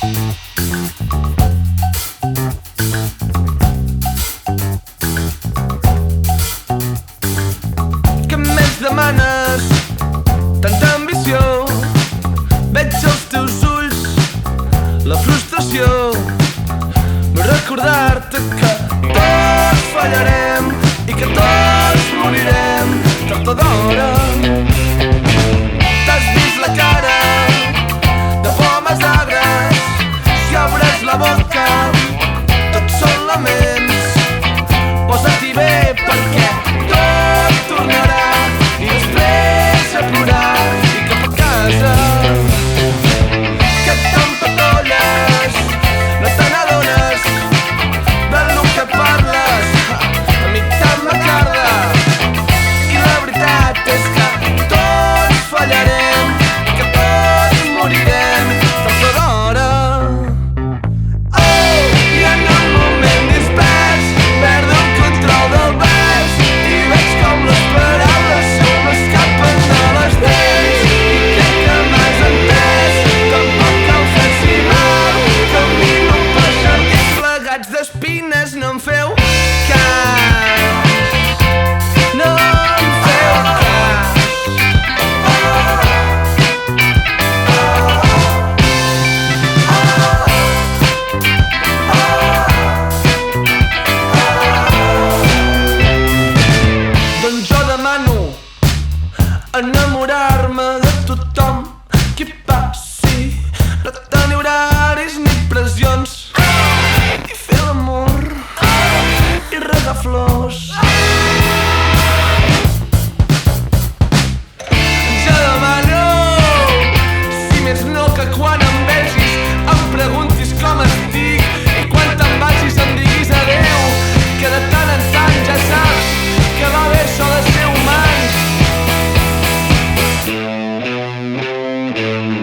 Què més demanes? Tanta ambició. Veig als teus ulls la frustració. Vull recordar-te que tots fallarem i que tots morirem tard o d'hora. T'has vist la cara de pomes agres. Si obres la boca tots són laments. Posa-t'hi bé perquè tot tornarà i després a plorar i cap a casa. Que t'empatolles, no te n'adones del que parles. A mi tant m'acarda i la veritat és que tots fallarem i que tots morirem tard o d'hora. Oh, i en un moment dispers perdo el control del vers i veig com les paraules se m'escapen de les dents. I crec que m'has entès, tampoc cal fer-s'hi mal. Camino per jardins plegats d'espines, no em feu cas. No em feu cas. Doncs jo demano enamorar-me de tothom qui passi. No tenir horaris ni pressions i fer l'amor i regar flors. Jo demano, si més no, que quan em vegis em preguntis com estic i quan te'n vagis em diguis adeu, que de tant en tant ja saps que va bé això de ser humans.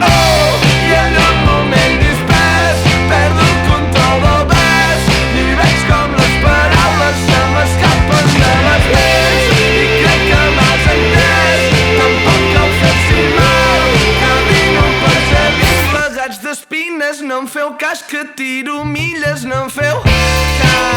Oh, i en un moment dispers perdo el control del vers i veig com les paraules se m'escapen de les dents. I crec que m'has entès, tampoc cal fer-s'hi mal. Camino per jardins plegats d'espines, no em feu cas que tiro milles, no em feu cas.